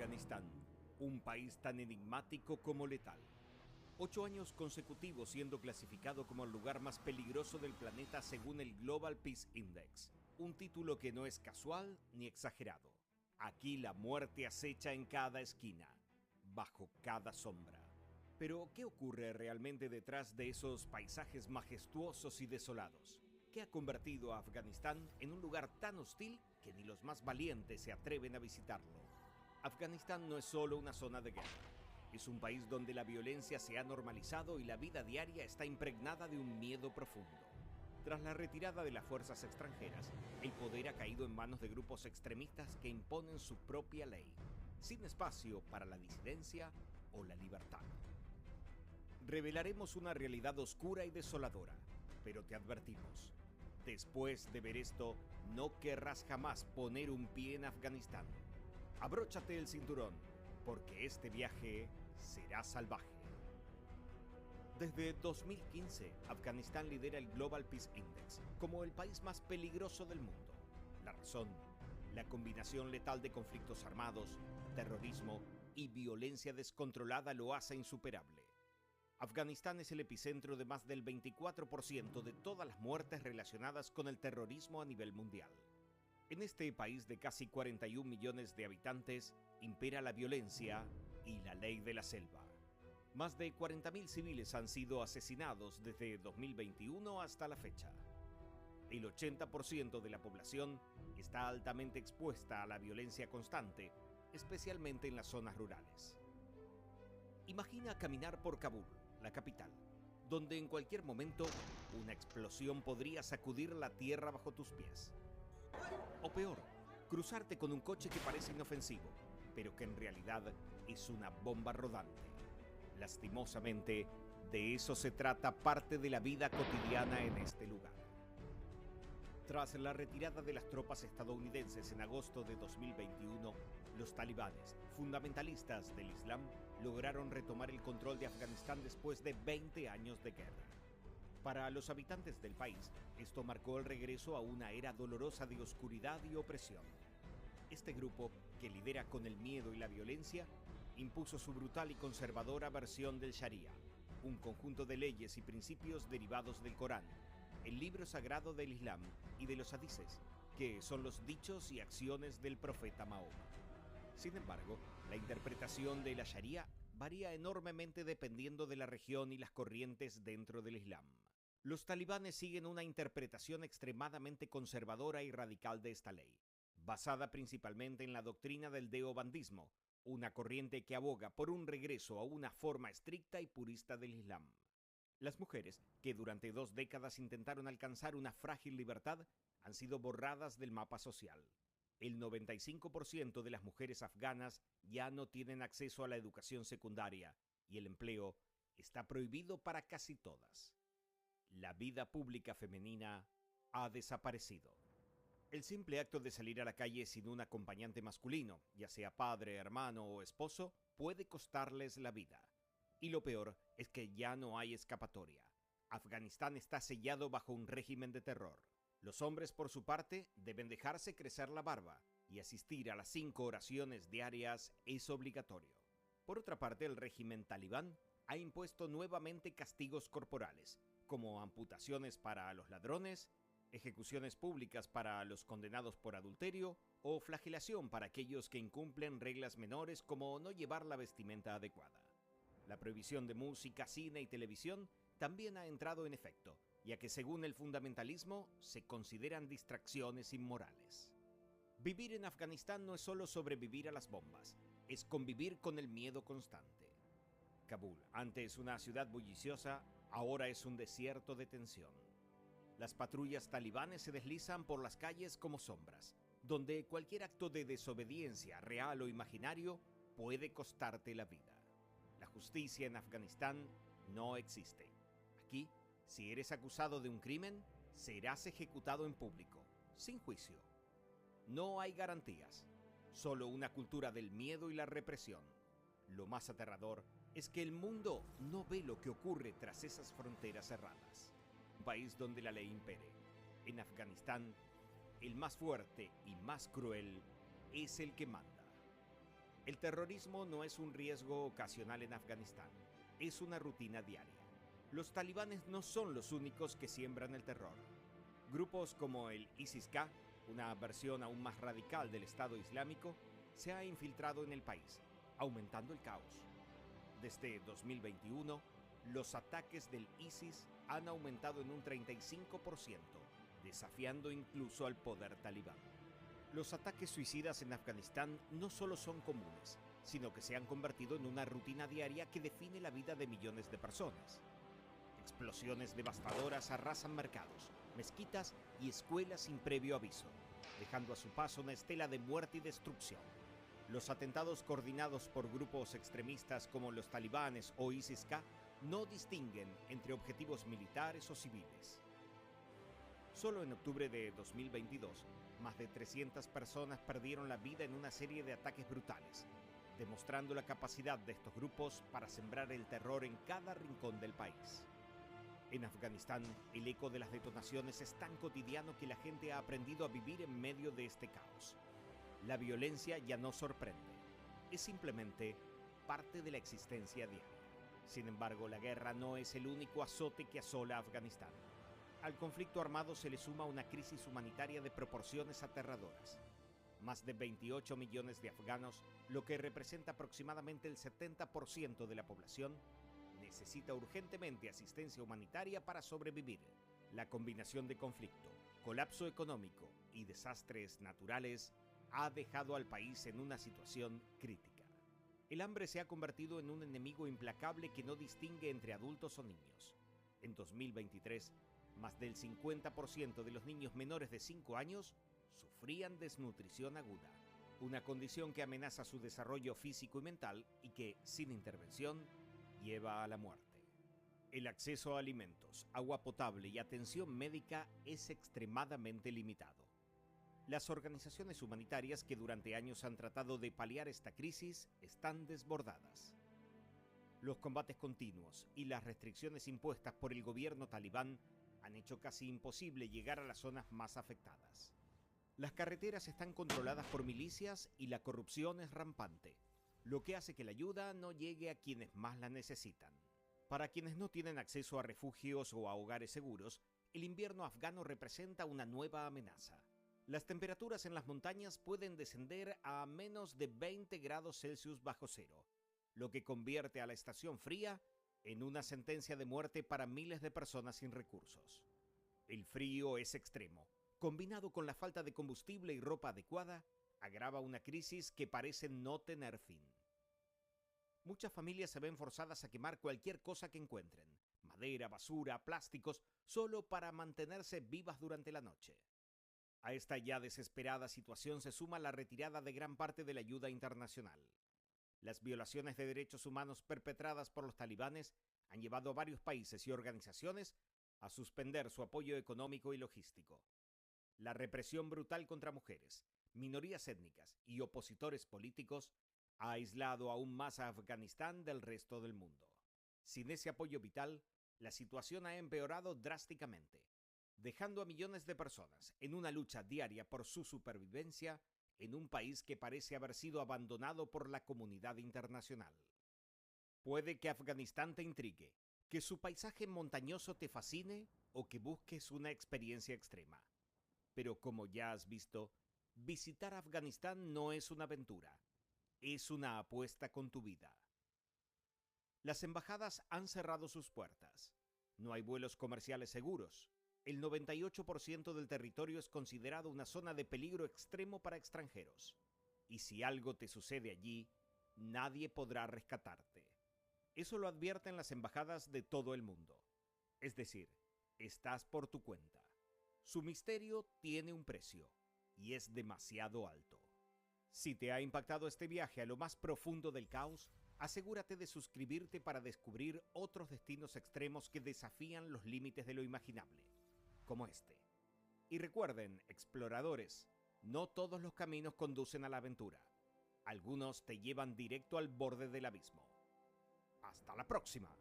Afganistán, un país tan enigmático como letal. 8 años consecutivos siendo clasificado como el lugar más peligroso del planeta según el Global Peace Index. Un título que no es casual ni exagerado. Aquí la muerte acecha en cada esquina, bajo cada sombra. Pero, ¿qué ocurre realmente detrás de esos paisajes majestuosos y desolados? ¿Qué ha convertido a Afganistán en un lugar tan hostil que ni los más valientes se atreven a visitarlo? Afganistán no es solo una zona de guerra. Es un país donde la violencia se ha normalizado y la vida diaria está impregnada de un miedo profundo. Tras la retirada de las fuerzas extranjeras, el poder ha caído en manos de grupos extremistas que imponen su propia ley, sin espacio para la disidencia o la libertad. Revelaremos una realidad oscura y desoladora, pero te advertimos, después de ver esto, no querrás jamás poner un pie en Afganistán. Abróchate el cinturón, porque este viaje será salvaje. Desde 2015, Afganistán lidera el Global Peace Index como el país más peligroso del mundo. La razón, la combinación letal de conflictos armados, terrorismo y violencia descontrolada lo hace insuperable. Afganistán es el epicentro de más del 24% de todas las muertes relacionadas con el terrorismo a nivel mundial. En este país de casi 41 millones de habitantes, impera la violencia y la ley de la selva. Más de 40.000 civiles han sido asesinados desde 2021 hasta la fecha. El 80% de la población está altamente expuesta a la violencia constante, especialmente en las zonas rurales. Imagina caminar por Kabul, la capital, donde en cualquier momento una explosión podría sacudir la tierra bajo tus pies. O peor, cruzarte con un coche que parece inofensivo, pero que en realidad es una bomba rodante. Lastimosamente, de eso se trata parte de la vida cotidiana en este lugar. Tras la retirada de las tropas estadounidenses en agosto de 2021, los talibanes, fundamentalistas del Islam, lograron retomar el control de Afganistán después de 20 años de guerra. Para los habitantes del país, esto marcó el regreso a una era dolorosa de oscuridad y opresión. Este grupo, que lidera con el miedo y la violencia, impuso su brutal y conservadora versión del Sharia, un conjunto de leyes y principios derivados del Corán, el libro sagrado del Islam y de los hadices, que son los dichos y acciones del profeta Mahoma. Sin embargo, la interpretación de la Sharia varía enormemente dependiendo de la región y las corrientes dentro del Islam. Los talibanes siguen una interpretación extremadamente conservadora y radical de esta ley, basada principalmente en la doctrina del deobandismo, una corriente que aboga por un regreso a una forma estricta y purista del Islam. Las mujeres, que durante 2 décadas intentaron alcanzar una frágil libertad, han sido borradas del mapa social. El 95% de las mujeres afganas ya no tienen acceso a la educación secundaria y el empleo está prohibido para casi todas. La vida pública femenina ha desaparecido. El simple acto de salir a la calle sin un acompañante masculino, ya sea padre, hermano o esposo, puede costarles la vida. Y lo peor es que ya no hay escapatoria. Afganistán está sellado bajo un régimen de terror. Los hombres, por su parte, deben dejarse crecer la barba y asistir a las 5 oraciones diarias es obligatorio. Por otra parte, el régimen talibán ha impuesto nuevamente castigos corporales, como amputaciones para los ladrones, ejecuciones públicas para los condenados por adulterio o flagelación para aquellos que incumplen reglas menores como no llevar la vestimenta adecuada. La prohibición de música, cine y televisión también ha entrado en efecto, ya que según el fundamentalismo se consideran distracciones inmorales. Vivir en Afganistán no es solo sobrevivir a las bombas, es convivir con el miedo constante. Kabul, antes una ciudad bulliciosa, ahora es un desierto de tensión. Las patrullas talibanes se deslizan por las calles como sombras, donde cualquier acto de desobediencia, real o imaginario, puede costarte la vida. La justicia en Afganistán no existe. Aquí, si eres acusado de un crimen, serás ejecutado en público, sin juicio. No hay garantías, solo una cultura del miedo y la represión. Lo más aterrador es que el mundo no ve lo que ocurre tras esas fronteras cerradas. Un país donde la ley impere. En Afganistán, el más fuerte y más cruel es el que manda. El terrorismo no es un riesgo ocasional en Afganistán, es una rutina diaria. Los talibanes no son los únicos que siembran el terror. Grupos como el ISIS-K, una versión aún más radical del Estado Islámico, se ha infiltrado en el país, aumentando el caos. Desde 2021, los ataques del ISIS han aumentado en un 35%, desafiando incluso al poder talibán. Los ataques suicidas en Afganistán no solo son comunes, sino que se han convertido en una rutina diaria que define la vida de millones de personas. Explosiones devastadoras arrasan mercados, mezquitas y escuelas sin previo aviso, dejando a su paso una estela de muerte y destrucción. Los atentados coordinados por grupos extremistas como los talibanes o ISIS-K no distinguen entre objetivos militares o civiles. Solo en octubre de 2022, más de 300 personas perdieron la vida en una serie de ataques brutales, demostrando la capacidad de estos grupos para sembrar el terror en cada rincón del país. En Afganistán, el eco de las detonaciones es tan cotidiano que la gente ha aprendido a vivir en medio de este caos. La violencia ya no sorprende, es simplemente parte de la existencia diaria. Sin embargo, la guerra no es el único azote que asola a Afganistán. Al conflicto armado se le suma una crisis humanitaria de proporciones aterradoras. Más de 28 millones de afganos, lo que representa aproximadamente el 70% de la población, necesita urgentemente asistencia humanitaria para sobrevivir. La combinación de conflicto, colapso económico y desastres naturales ha dejado al país en una situación crítica. El hambre se ha convertido en un enemigo implacable que no distingue entre adultos o niños. En 2023, más del 50% de los niños menores de 5 años sufrían desnutrición aguda, una condición que amenaza su desarrollo físico y mental y que, sin intervención, lleva a la muerte. El acceso a alimentos, agua potable y atención médica es extremadamente limitado. Las organizaciones humanitarias que durante años han tratado de paliar esta crisis están desbordadas. Los combates continuos y las restricciones impuestas por el gobierno talibán han hecho casi imposible llegar a las zonas más afectadas. Las carreteras están controladas por milicias y la corrupción es rampante, lo que hace que la ayuda no llegue a quienes más la necesitan. Para quienes no tienen acceso a refugios o a hogares seguros, el invierno afgano representa una nueva amenaza. Las temperaturas en las montañas pueden descender a menos de 20 grados Celsius bajo cero, lo que convierte a la estación fría en una sentencia de muerte para miles de personas sin recursos. El frío es extremo, combinado con la falta de combustible y ropa adecuada, agrava una crisis que parece no tener fin. Muchas familias se ven forzadas a quemar cualquier cosa que encuentren, madera, basura, plásticos, solo para mantenerse vivas durante la noche. A esta ya desesperada situación se suma la retirada de gran parte de la ayuda internacional. Las violaciones de derechos humanos perpetradas por los talibanes han llevado a varios países y organizaciones a suspender su apoyo económico y logístico. La represión brutal contra mujeres, minorías étnicas y opositores políticos ha aislado aún más a Afganistán del resto del mundo. Sin ese apoyo vital, la situación ha empeorado drásticamente, dejando a millones de personas en una lucha diaria por su supervivencia en un país que parece haber sido abandonado por la comunidad internacional. Puede que Afganistán te intrigue, que su paisaje montañoso te fascine o que busques una experiencia extrema. Pero como ya has visto, visitar Afganistán no es una aventura, es una apuesta con tu vida. Las embajadas han cerrado sus puertas. No hay vuelos comerciales seguros. El 98% del territorio es considerado una zona de peligro extremo para extranjeros. Y si algo te sucede allí, nadie podrá rescatarte. Eso lo advierten las embajadas de todo el mundo. Es decir, estás por tu cuenta. Su misterio tiene un precio, y es demasiado alto. Si te ha impactado este viaje a lo más profundo del caos, asegúrate de suscribirte para descubrir otros destinos extremos que desafían los límites de lo imaginable, como este. Y recuerden, exploradores, no todos los caminos conducen a la aventura. Algunos te llevan directo al borde del abismo. ¡Hasta la próxima!